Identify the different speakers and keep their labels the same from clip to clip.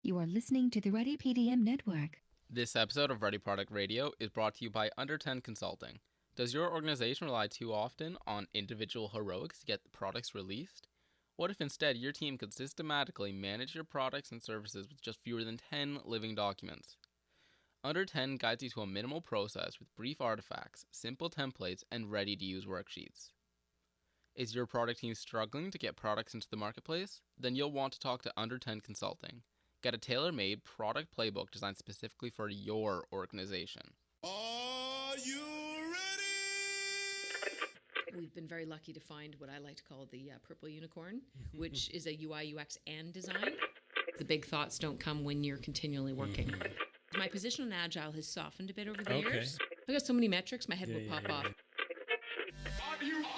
Speaker 1: You are listening to the Ready PDM Network.
Speaker 2: This episode of Ready Product Radio is brought to you by Under 10 Consulting. Does your organization rely too often on individual heroics to get products released? What if instead your team could systematically manage your products and services with just fewer than 10 living documents? Under 10 guides you to a minimal process with brief artifacts, simple templates, and ready-to-use worksheets. Is your product team struggling to get products into the marketplace? Then you'll want to talk to Under 10 Consulting. Get a tailor-made product playbook designed specifically for your organization.
Speaker 3: Are you ready?
Speaker 4: We've been very lucky to find what I like to call the purple unicorn, which is a UI, UX, and design. The big thoughts don't come when you're continually working. My position on Agile has softened a bit over the years. I got so many metrics, my head will pop off.
Speaker 3: Are you ready?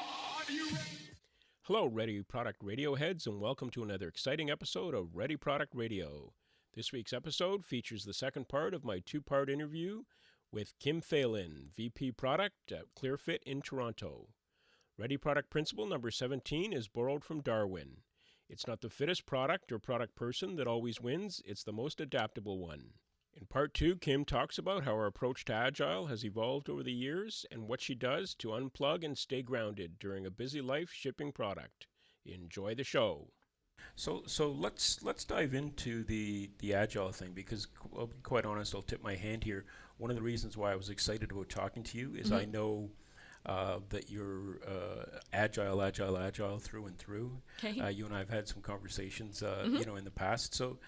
Speaker 5: Hello, Ready Product Radio heads, and welcome to another exciting episode of Ready Product Radio. This week's episode features the second part of my two-part interview with Kim Phelan, VP Product at ClearFit in Toronto. Ready Product Principle number 17 is borrowed from Darwin. It's not the fittest product or product person that always wins, it's the most adaptable one. In part 2, Kim talks about how her approach to Agile has evolved over the years and what she does to unplug and stay grounded during a busy life shipping product. Enjoy the show. So let's dive into the Agile thing, because I'll be quite honest, I'll tip my hand here. One of the reasons why I was excited about talking to you is I know that you're agile through and through.
Speaker 4: Okay.
Speaker 5: You and I have had some conversations, in the past. So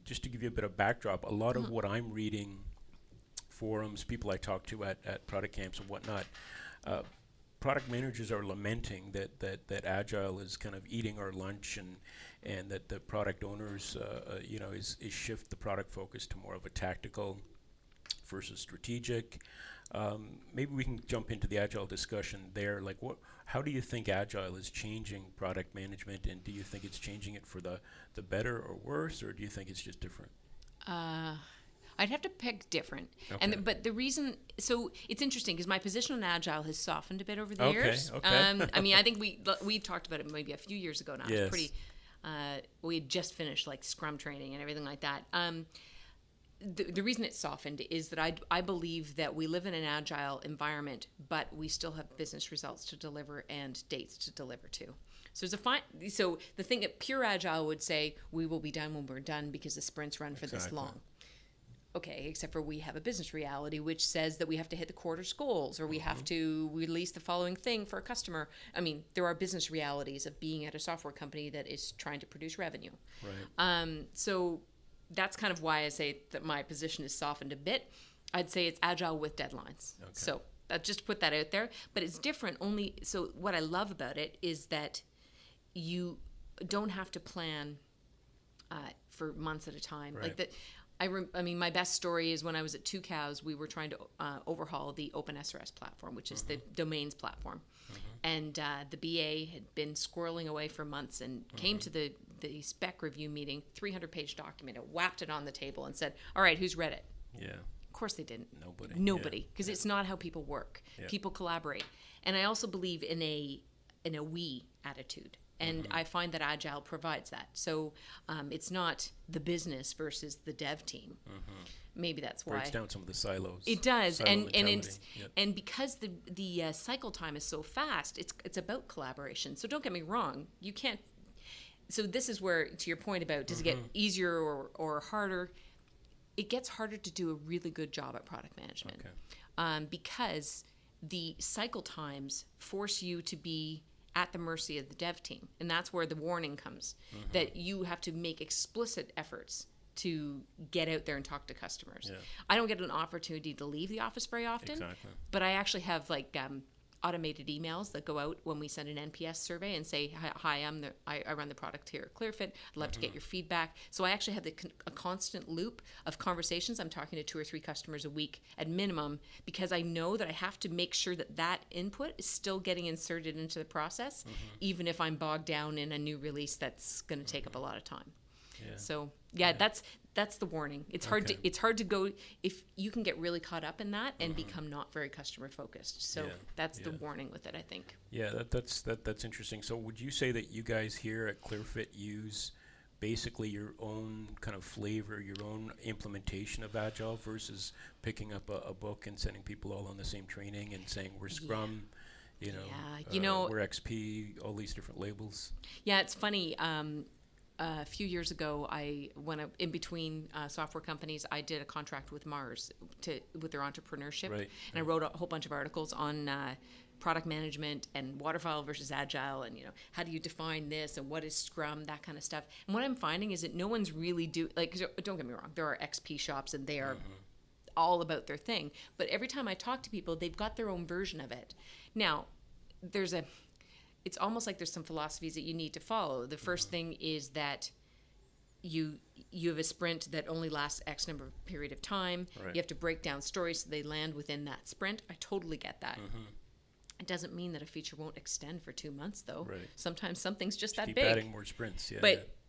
Speaker 5: just to give you a bit of backdrop, a lot of what I'm reading, forums, people I talk to at product camps and whatnot, product managers are lamenting that Agile is kind of eating our lunch, and that the product owners, is shift the product focus to more of a tactical versus strategic. Maybe we can jump into the Agile discussion there. Like, how do you think Agile is changing product management, and do you think it's changing it for the better or worse, or do you think it's just different?
Speaker 4: I'd have to pick different.
Speaker 5: Okay.
Speaker 4: But the reason, so it's interesting because my position on Agile has softened a bit over the years.
Speaker 5: Okay.
Speaker 4: I mean, I think we talked about it maybe a few years ago now.
Speaker 5: Yes.
Speaker 4: It's pretty, we had just finished like Scrum training and everything like that. The reason it's softened is that I believe that we live in an Agile environment, but we still have business results to deliver and dates to deliver to. So so the thing that pure Agile would say, we will be done when we're done because the sprints run for this long. Okay, except for we have a business reality which says that we have to hit the quarter's goals, or we have to release the following thing for a customer. I mean, there are business realities of being at a software company that is trying to produce revenue.
Speaker 5: Right.
Speaker 4: So that's kind of why I say that my position is softened a bit. I'd say it's Agile with deadlines. Okay. So just to put that out there. But it's different only, so what I love about it is that you don't have to plan for months at a time.
Speaker 5: Right.
Speaker 4: Like that. I mean, my best story is when I was at Two Cows, we were trying to overhaul the OpenSRS platform, which is the domains platform. And the BA had been squirreling away for months and came to the spec review meeting, 300-page document, and whapped it on the table and said, all right, who's read it? Yeah. Of course they didn't. Nobody, because it's not how people work. Yeah. People collaborate. And I also believe in a we attitude. And I find that Agile provides that. So it's not the business versus the dev team. Maybe that's why.
Speaker 5: Breaks down some of the silos.
Speaker 4: It does, and because the cycle time is so fast, it's about collaboration. So don't get me wrong, you can't. So this is where, to your point about does it get easier or harder? It gets harder to do a really good job at product management, because the cycle times force you to be at the mercy of the dev team. And that's where the warning comes, that you have to make explicit efforts to get out there and talk to customers. Yeah. I don't get an opportunity to leave the office very often, but I actually have like automated emails that go out when we send an NPS survey and say, hi, I run the product here at ClearFit. I'd love to get your feedback. So I actually have a constant loop of conversations. I'm talking to 2 or 3 customers a week at minimum, because I know that I have to make sure that input is still getting inserted into the process, even if I'm bogged down in a new release that's going to take up a lot of time. Yeah. So that's the warning. It's hard to go if you can get really caught up in that and become not very customer focused. So that's the warning with it, I think.
Speaker 5: Yeah, that's interesting. So would you say that you guys here at ClearFit use basically your own kind of flavor, your own implementation of Agile versus picking up a book and sending people all on the same training and saying we're Scrum, we're XP, all these different labels.
Speaker 4: Yeah, it's funny. A few years ago, in between software companies, I did a contract with Mars with their entrepreneurship, and I wrote a whole bunch of articles on product management and waterfall versus agile, and how do you define this and what is Scrum, that kind of stuff. And what I'm finding is that no one's really don't get me wrong, there are XP shops and they are all about their thing, but every time I talk to people, they've got their own version of it. Now, it's almost like there's some philosophies that you need to follow. The first thing is that you have a sprint that only lasts X number of period of time.
Speaker 5: Right.
Speaker 4: You have to break down stories so they land within that sprint. I totally get that. It doesn't mean that a feature won't extend for 2 months, though.
Speaker 5: Right.
Speaker 4: Sometimes something's just that
Speaker 5: keep
Speaker 4: big.
Speaker 5: adding more sprints. Yeah,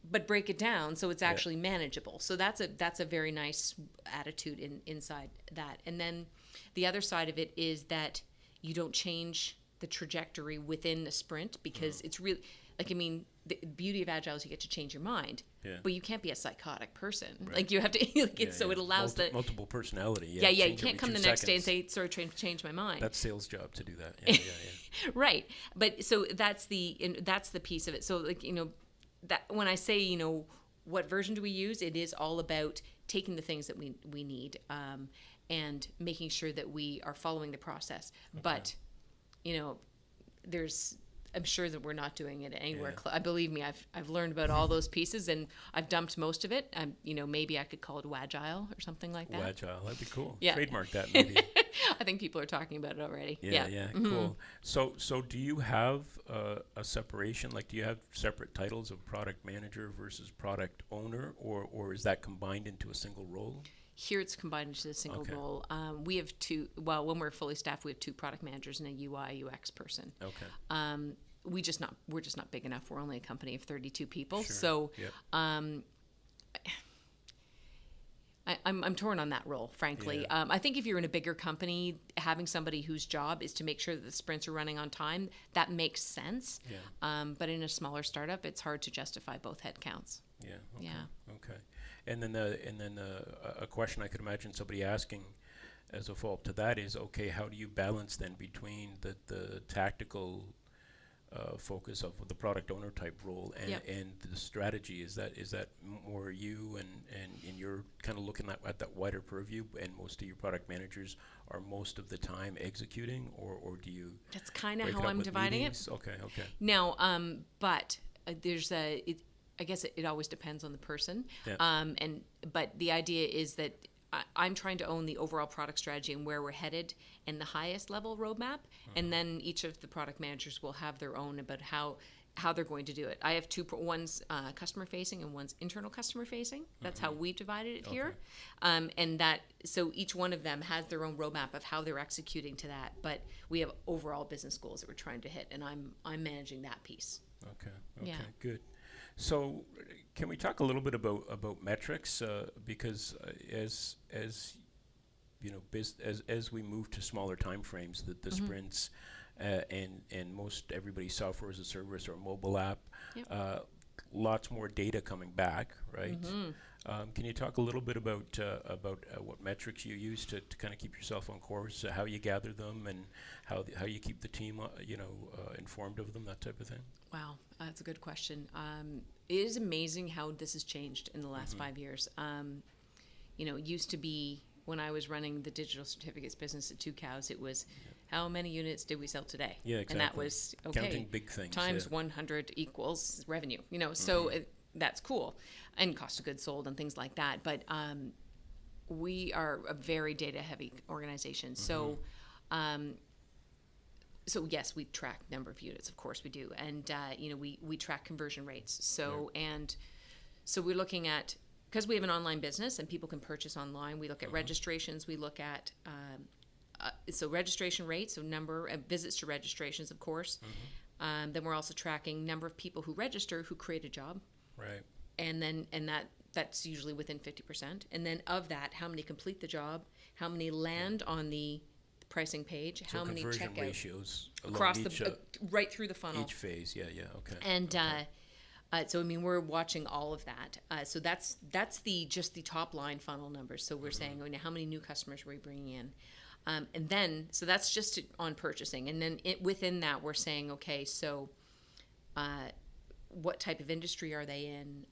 Speaker 4: but break it down so it's actually manageable. So that's a very nice attitude inside that. And then the other side of it is that you don't change the trajectory within a sprint, because it's really the beauty of Agile is you get to change your mind, but you can't be a psychotic person. Right. Like you have to, so it allows
Speaker 5: multiple personality.
Speaker 4: Yeah, you can't come the next day and say, sorry, change my mind.
Speaker 5: That's sales job to do that. Yeah.
Speaker 4: Right. But so that's the piece of it. So that when I say, what version do we use? It is all about taking the things that we need, and making sure that we are following the process. Okay. But, I'm sure that we're not doing it anywhere. Believe me, I've learned about all those pieces, and I've dumped most of it. Maybe I could call it Wagile or something like that.
Speaker 5: Wagile, that'd be cool.
Speaker 4: Yeah.
Speaker 5: Trademark that maybe.
Speaker 4: I think people are talking about it already.
Speaker 5: Yeah, cool. So do you have a separation? Like, do you have separate titles of product manager versus product owner, or is that combined into a single role?
Speaker 4: Here it's combined into a single role. We have two. Well, when we're fully staffed, we have 2 product managers and a UI UX person.
Speaker 5: Okay.
Speaker 4: We're just not big enough. We're only a company of 32 people.
Speaker 5: Sure.
Speaker 4: So, I'm torn on that role, frankly.
Speaker 5: Yeah.
Speaker 4: I think if you're in a bigger company, having somebody whose job is to make sure that the sprints are running on time, that makes sense.
Speaker 5: Yeah.
Speaker 4: But in a smaller startup, it's hard to justify both headcounts.
Speaker 5: Yeah. Okay.
Speaker 4: Yeah.
Speaker 5: Okay. And then a question I could imagine somebody asking as a follow-up to that is, okay, how do you balance then between the tactical focus of the product owner type role and the strategy? Is that more you and you're kind of looking at that wider purview, and most of your product managers are most of the time executing, or do you?
Speaker 4: That's kind of how I'm dividing
Speaker 5: meetings?
Speaker 4: it.
Speaker 5: Okay.
Speaker 4: Now, but there's I guess it always depends on the person.
Speaker 5: Yeah.
Speaker 4: But the idea is that I'm trying to own the overall product strategy and where we're headed and the highest level roadmap. And then each of the product managers will have their own about how they're going to do it. I have one's customer facing and one's internal customer facing. That's how we divided it here. And so each one of them has their own roadmap of how they're executing to that. But we have overall business goals that we're trying to hit, and I'm managing that piece.
Speaker 5: Okay.
Speaker 4: Yeah.
Speaker 5: Good. So, can we talk a little bit about metrics? Because as as we move to smaller time frames, the sprints and most everybody's software as a service or mobile app, lots more data coming back, right? Can you talk a little bit about what metrics you use to kind of keep yourself on course, how you gather them, and how you keep the team informed of them, that type of thing?
Speaker 4: Wow, that's a good question. It is amazing how this has changed in the last 5 years. It used to be when I was running the digital certificates business at 2 Cows, it was how many units did we sell today?
Speaker 5: Yeah, exactly.
Speaker 4: And that was, okay,
Speaker 5: counting big things.
Speaker 4: Times 100 equals revenue. So that's cool. And cost of goods sold and things like that. But we are a very data-heavy organization. So yes, we track number of units, of course we do, and we track conversion rates. So we're looking at, because we have an online business and people can purchase online. We look at registrations. We look at registration rates, so number of visits to registrations, of course. Then we're also tracking number of people who register who create a job.
Speaker 5: Right.
Speaker 4: And that's usually within 50%. And then of that, how many complete the job? How many land on the pricing page?
Speaker 5: So
Speaker 4: how many check out
Speaker 5: ratios
Speaker 4: across
Speaker 5: each,
Speaker 4: right through the funnel?
Speaker 5: Each phase, okay.
Speaker 4: And So I mean, we're watching all of that. So that's just the top line funnel numbers. So we're saying, how many new customers are we bringing in, and then so that's just on purchasing, and then within that we're saying, okay, so what type of industry are they in?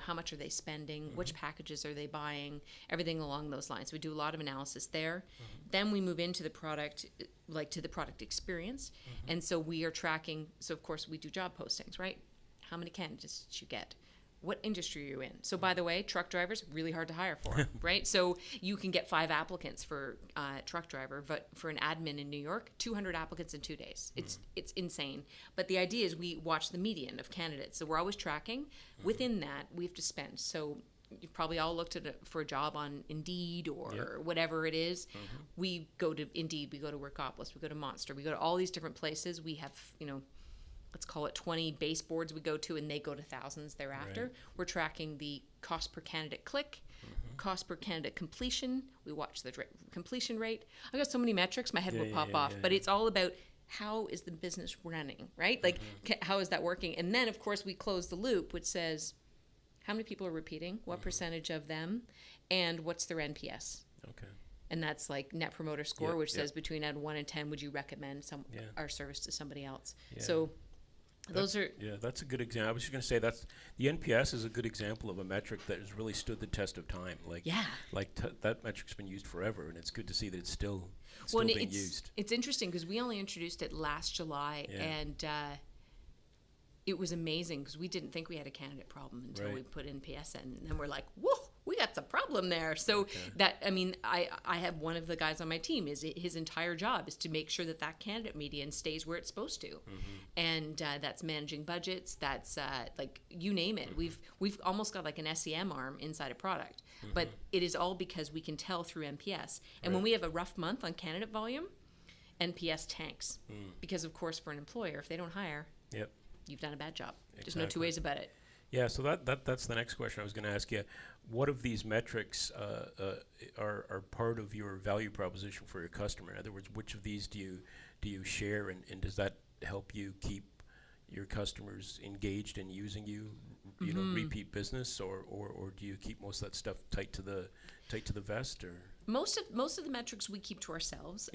Speaker 4: How much are they spending? Which packages are they buying? Everything along those lines. We do a lot of analysis there. Then we move into the product, like to the product experience. And so we are tracking. So of course we do job postings, right? How many candidates did you get? What industry are you in? So by the way, truck drivers, really hard to hire for, right? So you can get 5 applicants for truck driver, but for an admin in New York, 200 applicants in 2 days. It's insane. But the idea is we watch the median of candidates. So we're always tracking. Within that, we have to spend. So you've probably all looked at it for a job on Indeed or whatever it is. We go to Indeed, we go to Workopolis, we go to Monster, we go to all these different places. We have, let's call it 20 base boards we go to, and they go to thousands thereafter. Right. We're tracking the cost per candidate click, cost per candidate completion. We watch the completion rate. I got so many metrics, my head will pop off. But it's all about how is the business running, right? Like, how is that working? And then, of course, we close the loop, which says how many people are repeating, what percentage of them, and what's their NPS. Okay. And that's like Net Promoter Score, which says between 1 and 10, would you recommend our service to somebody else? So that's a good example. I was just going to say the NPS is a good example of a metric that has really stood the test of time. That metric's been used forever, and it's good to see that it's still being used. It's interesting because we only introduced it last July, and it was amazing because we didn't think we had a candidate problem until we put NPS in, and then we're like, whoa, we got some problem there. So I have one of the guys on my team, his entire job is to make sure that candidate median stays where it's supposed to. And that's managing budgets, that's like you name it. We've almost got like an SEM arm inside a product, but it is all because we can tell through NPS. And when we have a rough month on candidate volume, NPS tanks. Because of course for an employer, if they don't hire, you've done a bad job. There's no two ways about it. Yeah, so that's the next question I was going to ask you. What of these metrics are part of your value proposition for your customer? In other words, which of these do you share, and does that help you keep your customers engaged in using you, repeat business, or do you keep most of that stuff tight to the vest? Or most of the metrics we keep to ourselves,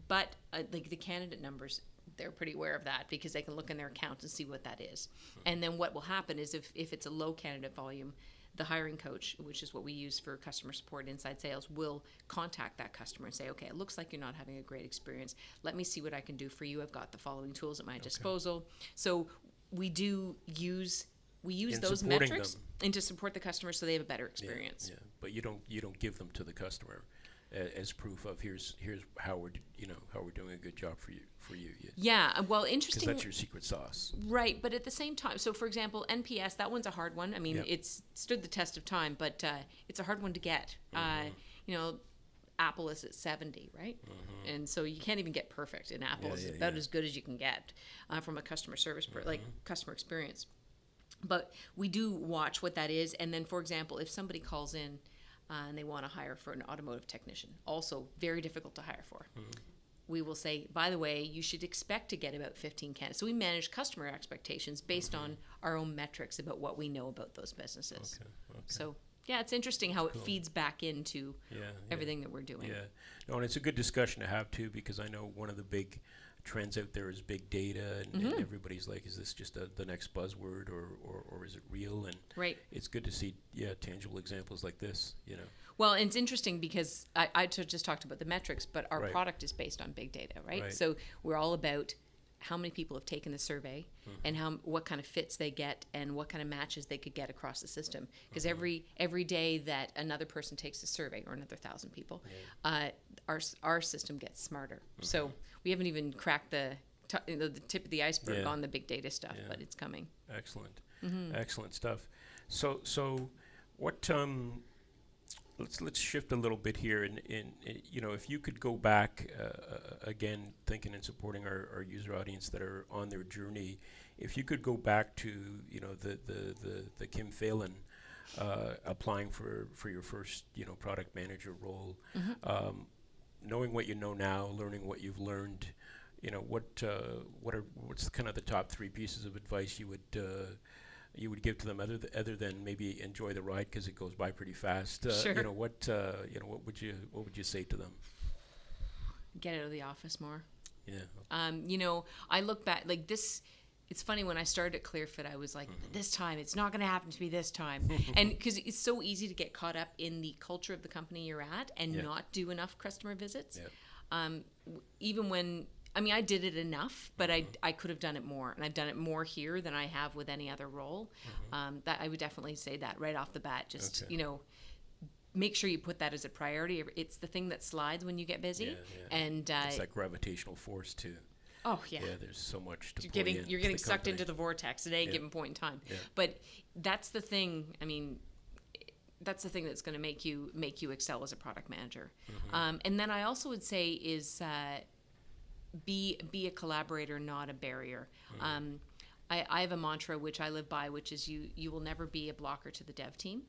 Speaker 4: but like the candidate numbers, they're pretty aware of that because they can look in their account and see what that is. And then what will happen is if it's a low candidate volume, the hiring coach, which is what we use for customer support inside sales, will contact that customer and say, okay, it looks like you're not having a great experience. Let me see what I can do for you. I've got the following tools at my disposal. So we use those metrics and to support the customer so they have a better experience. Yeah. But you don't give them to the customer as proof of here's how we're doing a good job for you. Yeah, well, interesting. Because that's your secret sauce. Right, but at the same time, so for example, NPS, that one's a hard one. I mean, it's stood the test of time, but it's a hard one to get. Apple is at 70, right? And so you can't even get perfect in Apple. It's about as good as you can get from a customer service, customer experience. But we do watch what that is, and then, for example, if somebody calls in and they want to hire for an automotive technician, also very difficult to hire for. We will say, by the way, you should expect to get about 15 candidates. So we manage customer expectations based on our own metrics about what we know about those businesses. Okay. So, yeah, it's interesting how it feeds back into everything that we're doing. Yeah. No, and it's a good discussion to have, too, because I know one of the big trends out there is big data, and everybody's like, is this just the next buzzword, or is it real? And it's good to see tangible examples like this. Well, and it's interesting because I just talked about the metrics, but our product is based on big data, right? So we're all about how many people have taken the survey and what kind of fits they get and what kind of matches they could get across the system. Because every day that another person takes the survey, or another 1,000 people, our system gets smarter. So we haven't even cracked the tip of the iceberg on the big data stuff, but it's coming. Excellent. Excellent stuff. So what let's shift a little bit here, and if you could go back again, thinking and supporting our user audience that are on their journey, if you could go back to the Kim Phelan applying for your first product manager role, knowing what you know now, learning what you've learned,
Speaker 5: what's kind of the top 3 pieces of advice you would give to them other than maybe enjoy the ride because it goes by pretty fast?
Speaker 4: Sure.
Speaker 5: What would you say to them?
Speaker 4: Get out of the office more.
Speaker 5: Yeah.
Speaker 4: I look back like this. It's funny, when I started at ClearFit, I was like, this time, it's not going to happen to me this time. And because it's so easy to get caught up in the culture of the company you're at and not do enough customer visits.
Speaker 5: Yeah.
Speaker 4: Even when, I did it enough, but I could have done it more. And I've done it more here than I have with any other role. That I would definitely say that right off the bat. Just, make sure you put that as a priority. It's the thing that slides when you get busy.
Speaker 5: Yeah.
Speaker 4: And
Speaker 5: it's that gravitational force too.
Speaker 4: Oh yeah.
Speaker 5: Yeah, there's so much to
Speaker 4: you're getting sucked into the vortex at any given point in time.
Speaker 5: Yeah.
Speaker 4: But that's the thing. That's the thing that's going to make you excel as a product manager. And then I also would say is be a collaborator, not a barrier. I have a mantra which I live by, which is you will never be a blocker to the dev team,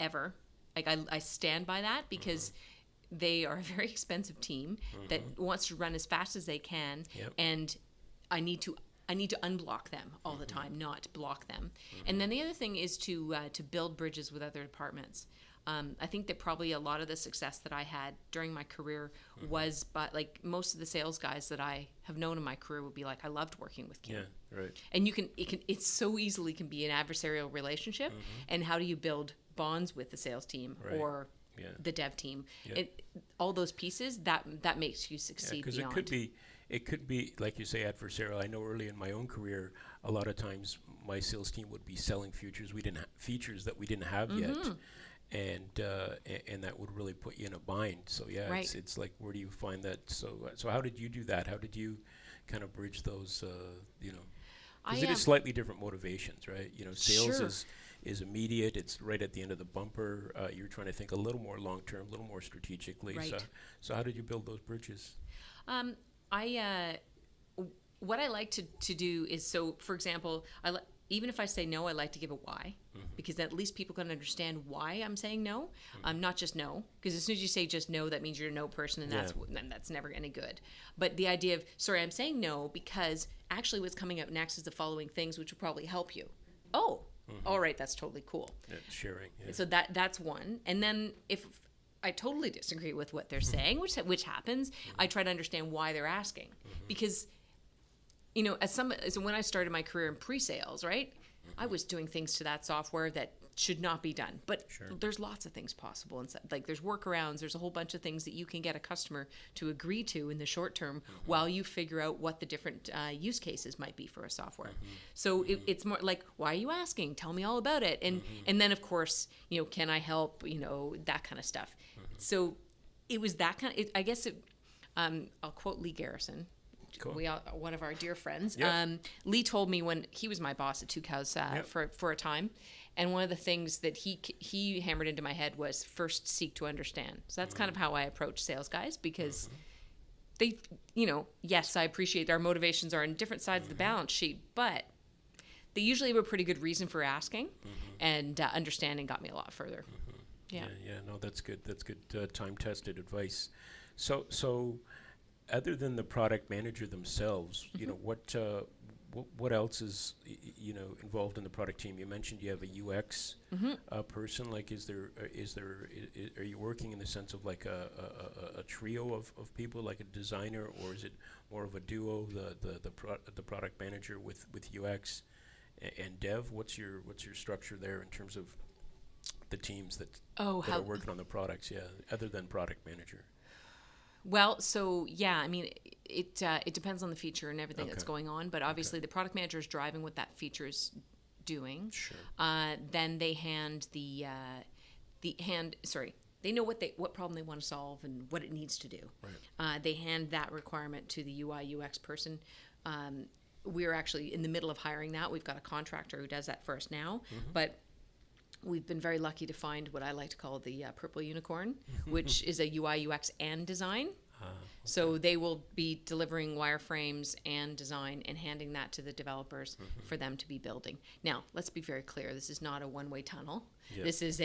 Speaker 4: ever. Like I stand by that because they are a very expensive team that wants to run as fast as they can, and I need to unblock them all the time, not block them. And then the other thing is to build bridges with other departments. I think that probably a lot of the success that I had during my career was, but like most of the sales guys that I have known in my career would be like, I loved working with Kim.
Speaker 5: Yeah, right.
Speaker 4: And it so easily can be an adversarial relationship. And how do you build bonds with the sales team or the dev team? All those pieces that makes you succeed.
Speaker 5: Because it could be like you say, adversarial. I know early in my own career, a lot of times my sales team would be selling features features that we didn't have yet, and that would really put you in a bind. So it's like, where do you find that? So how did you do that? How did you kind of bridge those? Because it is slightly different motivations, right? Sales is immediate. It's right at the end of the bumper. You're trying to think a little more long term, a little more strategically.
Speaker 4: Right.
Speaker 5: So how did you build those bridges?
Speaker 4: What I like to do is, so for example, even if I say no, I like to give a why, because at least people can understand why I'm saying no. Not just no, because as soon as you say just no, that means you're a no person, and that's never any good. But the idea of, sorry, I'm saying no because actually what's coming up next is the following things, which will probably help you. Oh, all right, that's totally cool.
Speaker 5: Yeah, sharing. Yeah.
Speaker 4: So that's one. And then if I totally disagree with what they're saying, which happens, I try to understand why they're asking. Because, so when I started my career in pre-sales, right, I was doing things to that software that should not be done. But there's lots of things possible. And like there's workarounds. There's a whole bunch of things that you can get a customer to agree to in the short term while you figure out what the different use cases might be for a software. So it's more like, why are you asking? Tell me all about it. And then, of course, can I help? That kind of stuff. So it was that kind of, I guess I'll quote Lee Garrison.
Speaker 5: Cool.
Speaker 4: One of our dear friends.
Speaker 5: Yep.
Speaker 4: Lee told me when he was my boss at Two Cows for a time, and one of the things that he hammered into my head was first seek to understand. So that's kind of how I approach sales guys, because they, yes, I appreciate our motivations are on different sides of the balance sheet, but they usually have a pretty good reason for asking, and understanding got me a lot further. Yeah.
Speaker 5: No, that's good. That's good time-tested advice. So other than the product manager themselves, what else is involved in the product team? You mentioned you have a UX person. Like, are you working in the sense of like a trio of people, like a designer, or is it more of a duo, the product manager with UX and dev? What's your structure there in terms of the teams that are working on the products? Yeah, other than product manager.
Speaker 4: Well, so yeah, it depends on the feature and everything that's going on, but obviously the product manager is driving what that feature is doing.
Speaker 5: Sure.
Speaker 4: Then they hand they know what problem they want to solve and what it needs to do. Right. They hand that requirement to the UI UX person. We're actually in the middle of hiring that. We've got a contractor who does that for us now, but we've been very lucky to find what I like to call the purple unicorn, which is a UI, UX, and design. So they will be delivering wireframes and design and handing that to the developers for them to be building. Now, let's be very clear. This is not a one-way tunnel. Yep. This is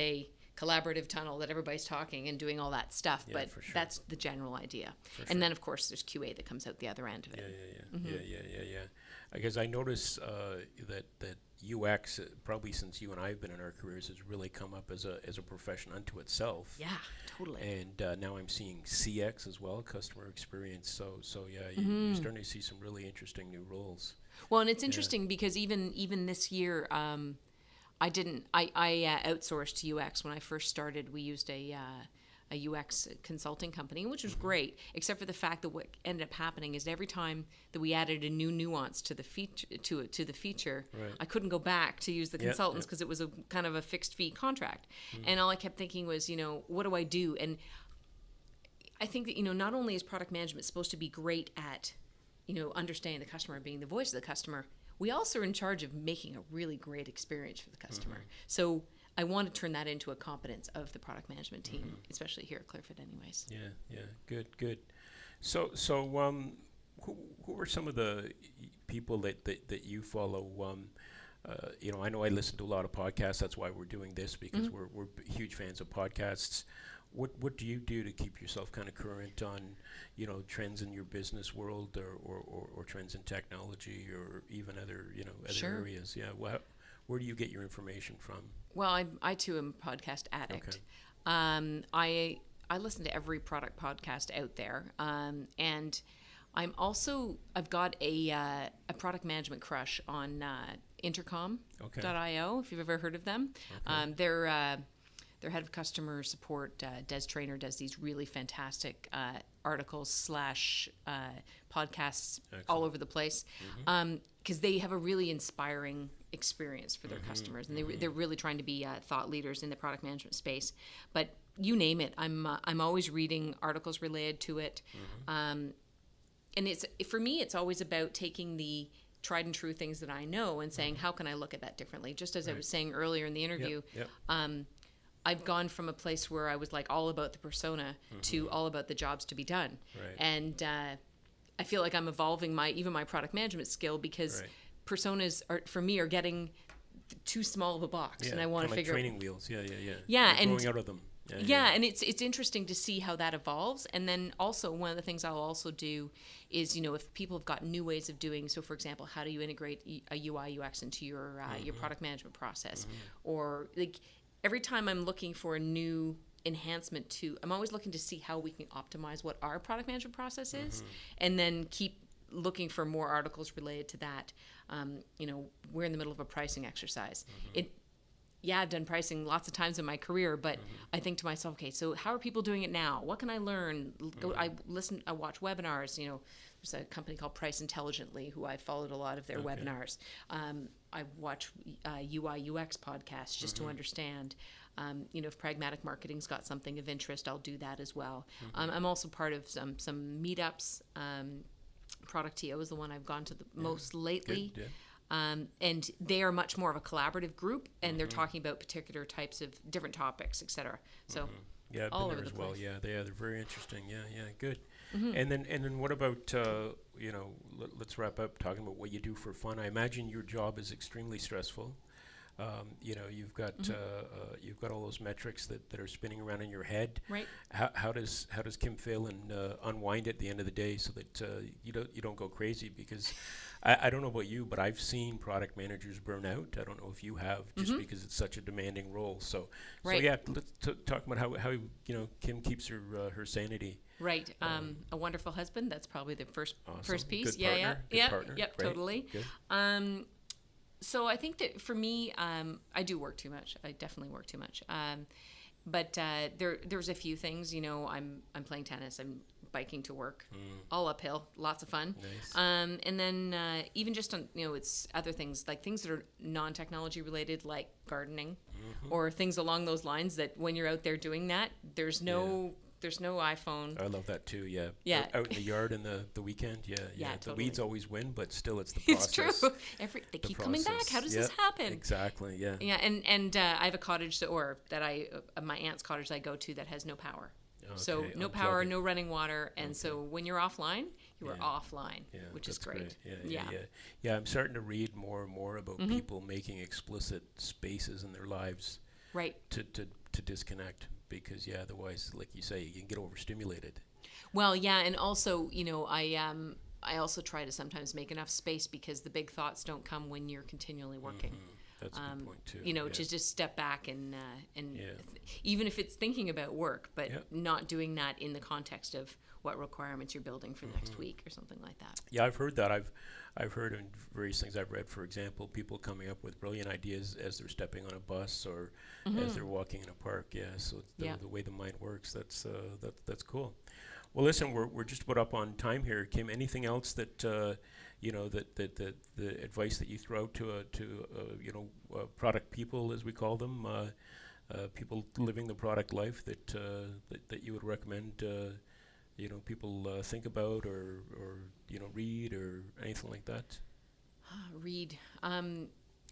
Speaker 4: collaborative tunnel that everybody's talking and doing all that stuff,
Speaker 5: Yeah,
Speaker 4: but
Speaker 5: for sure.
Speaker 4: that's the general idea.
Speaker 5: For
Speaker 4: And
Speaker 5: sure.
Speaker 4: then, of course, there's QA that comes out the other end of it.
Speaker 5: Yeah. Because I notice that UX, probably since you and I have been in our careers, has really come up as a profession unto itself.
Speaker 4: Yeah, totally.
Speaker 5: And now I'm seeing CX as well, customer experience. So yeah, you're starting to see some really interesting new roles.
Speaker 4: Well, and it's interesting because even this year, I outsourced to UX when I first started. We used a UX consulting company, which was great, except for the fact that what ended up happening is every time that we added a new nuance to the feature, to the feature,
Speaker 5: Right.
Speaker 4: I couldn't go back to use the
Speaker 5: Yep,
Speaker 4: consultants
Speaker 5: yep.
Speaker 4: because it was a kind of a fixed fee contract, and all I kept thinking was, what do I do? And I think that not only is product management supposed to be great at understanding the customer and being the voice of the customer, we also are in charge of making a really great experience for the customer. So I want to turn that into a competence of the product management team, especially here at ClearFit anyways.
Speaker 5: Yeah. Good. So who are some of the people that you follow? I know I listen to a lot of podcasts. That's why we're doing this, because we're huge fans of podcasts. What do you do to keep yourself kind of current on, trends in your business world or trends in technology or even other
Speaker 4: Sure.
Speaker 5: areas? Yeah. Where do you get your information from?
Speaker 4: Well, I too am a podcast addict.
Speaker 5: Okay.
Speaker 4: I listen to every product podcast out there, and I've got a product management crush on Intercom.io. If you've ever heard of them, their head of customer support, Des Traynor, does these really fantastic articles / podcasts all over the place, because they have a really inspiring experience for their customers, and they're really trying to be thought leaders in the product management space. But you name it, I'm always reading articles related to it, and for me it's always about taking the tried and true things that I know and saying, how can I look at that differently? Just as I was saying earlier in the interview.
Speaker 5: Yep.
Speaker 4: I've gone from a place where I was like all about the persona to all about the jobs to be done.
Speaker 5: Right.
Speaker 4: And I feel like I'm evolving my product management skill, because personas for me are getting too small of a box,
Speaker 5: Yeah,
Speaker 4: and I want to
Speaker 5: like
Speaker 4: figure
Speaker 5: training wheels. Yeah.
Speaker 4: Yeah,
Speaker 5: You're
Speaker 4: and
Speaker 5: growing out of them.
Speaker 4: Yeah, and it's interesting to see how that evolves. And then also one of the things I'll also do is, if people have got new ways of doing, so for example, how do you integrate a UI UX into your product management process, or like every time I'm looking for a new enhancement I'm always looking to see how we can optimize what our product management process is, and then keep looking for more articles related to that. We're in the middle of a pricing exercise. I've done pricing lots of times in my career, but I think to myself, okay, so how are people doing it now? What can I learn? I watch webinars. There's a company called Price Intelligently who I followed a lot of their webinars. I watch UI UX podcasts just to understand. If pragmatic marketing's got something of interest, I'll do that as well. I'm also part of some meetups. Product TO is the one I've gone to the most lately.
Speaker 5: Good.
Speaker 4: And they are much more of a collaborative group, and they're talking about particular types of different topics, etc. So
Speaker 5: Yeah, I've
Speaker 4: all
Speaker 5: been
Speaker 4: over
Speaker 5: there
Speaker 4: the
Speaker 5: as well.
Speaker 4: place.
Speaker 5: Yeah, they're very interesting. Yeah, good. And then what about let's wrap up talking about what you do for fun. I imagine your job is extremely stressful. You've got all those metrics that are spinning around in your head.
Speaker 4: Right.
Speaker 5: How does Kim Phelan unwind at the end of the day so that you don't go crazy? Because I don't know about you, but I've seen product managers burn out. I don't know if you have, just because it's such a demanding role. So yeah, let's talk about how Kim keeps her sanity.
Speaker 4: Right. A wonderful husband. That's probably the first piece.
Speaker 5: Good partner. Good partner.
Speaker 4: Yep.
Speaker 5: Great.
Speaker 4: Totally.
Speaker 5: Good.
Speaker 4: So I think that for me, I do work too much. I definitely work too much. But there's a few things. I'm playing tennis. I'm biking to work, all uphill, lots of fun.
Speaker 5: Nice.
Speaker 4: And then even just on it's other things, like things that are non-technology related, like gardening, or things along those lines. That when you're out there doing that, there's no iPhone.
Speaker 5: I love that too. Yeah.
Speaker 4: Yeah.
Speaker 5: Out in the yard in the weekend. Yeah.
Speaker 4: Yeah,
Speaker 5: The
Speaker 4: totally.
Speaker 5: weeds always win, but still, it's the
Speaker 4: It's
Speaker 5: process.
Speaker 4: true. They keep coming back. How does this happen?
Speaker 5: Exactly. Yeah.
Speaker 4: Yeah, and I have a cottage my aunt's cottage I go to that has no power. So
Speaker 5: Okay,
Speaker 4: no power,
Speaker 5: unplugging.
Speaker 4: no running water, and so when you're offline, you are
Speaker 5: Yeah.
Speaker 4: offline,
Speaker 5: Yeah,
Speaker 4: which is
Speaker 5: that's
Speaker 4: great.
Speaker 5: Yeah, I'm starting to read more and more about people making explicit spaces in their lives
Speaker 4: Right.
Speaker 5: to to disconnect, because otherwise, like you say, you can get overstimulated.
Speaker 4: Well, yeah, and also, I also try to sometimes make enough space, because the big thoughts don't come when you're continually working.
Speaker 5: That's a good point too.
Speaker 4: To just step back and even if it's thinking about work, but not doing that in the context of what requirements you're building for next week or something like that.
Speaker 5: Yeah, I've heard that. I've heard in various things I've read, for example, people coming up with brilliant ideas as they're stepping on a bus or as they're walking in a park. Yeah, so the way the mind works, that's cool. Well, listen, we're just about up on time here, Kim. Anything else that that the advice that you throw out to product people, as we call them, people living the product life, that you would recommend people think about or read or anything like that?
Speaker 4: Read.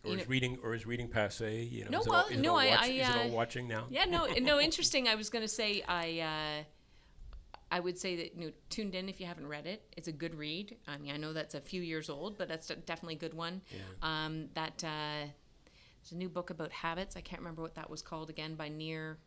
Speaker 5: Is reading passe?
Speaker 4: No,
Speaker 5: is
Speaker 4: well,
Speaker 5: it
Speaker 4: no,
Speaker 5: is it all watching now?
Speaker 4: Yeah, no. Interesting. I was going to say I would say that Tuned In, if you haven't read it, it's a good read. I mean, I know that's a few years old, but that's definitely a good one. Yeah. There's a new book about habits. I can't remember what that was called again, by Near.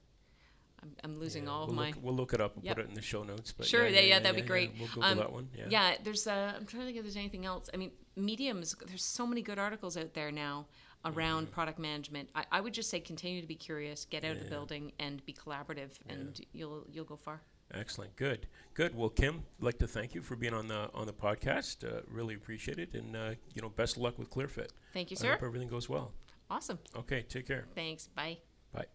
Speaker 4: I'm losing all of my.
Speaker 5: We'll look it up and put it in the show notes. But
Speaker 4: sure, that'd be great.
Speaker 5: We'll Google that one.
Speaker 4: Yeah, there's. I'm trying to think if there's anything else. I mean, Mediums. There's so many good articles out there now around product management. I would just say continue to be curious, get out of the building, and be collaborative, and you'll go far. Excellent.
Speaker 5: Good. Well, Kim, I'd like to thank you for being on the podcast. Really appreciate it, and best of luck with ClearFit.
Speaker 4: Thank you, sir.
Speaker 5: I hope everything goes well.
Speaker 4: Awesome.
Speaker 5: Okay, take care.
Speaker 4: Thanks. Bye.
Speaker 5: Bye.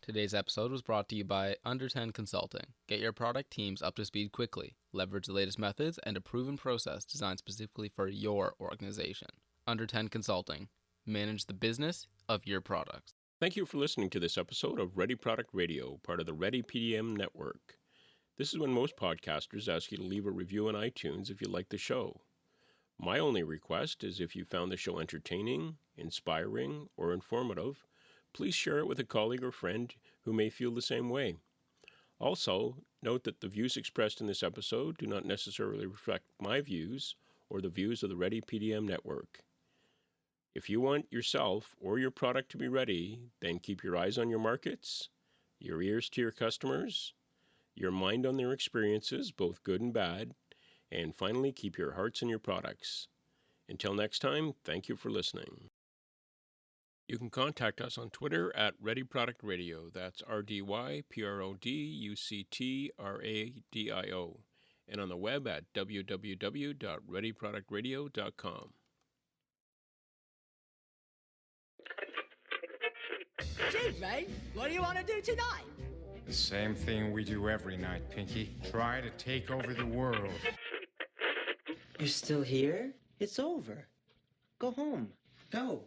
Speaker 2: Today's episode was brought to you by Under 10 Consulting. Get your product teams up to speed quickly. Leverage the latest methods and a proven process designed specifically for your organization. Under 10 Consulting. Manage the business of your products.
Speaker 5: Thank you for listening to this episode of Ready Product Radio, part of the Ready PDM network. This is when most podcasters ask you to leave a review on iTunes if you like the show. My only request is if you found the show entertaining, inspiring, or informative, please share it with a colleague or friend who may feel the same way. Also, note that the views expressed in this episode do not necessarily reflect my views or the views of the Ready PDM network. If you want yourself or your product to be ready, then keep your eyes on your markets, your ears to your customers, your mind on their experiences, both good and bad, and finally, keep your hearts in your products. Until next time, thank you for listening. You can contact us on Twitter at Ready Product Radio. That's RDYPRODUCTRADIO. And on the web at www.readyproductradio.com.
Speaker 6: Gee, Ray, what do you want to do tonight?
Speaker 7: The same thing we do every night, Pinky. Try to take over the world.
Speaker 8: You're still here? It's over. Go home. Go.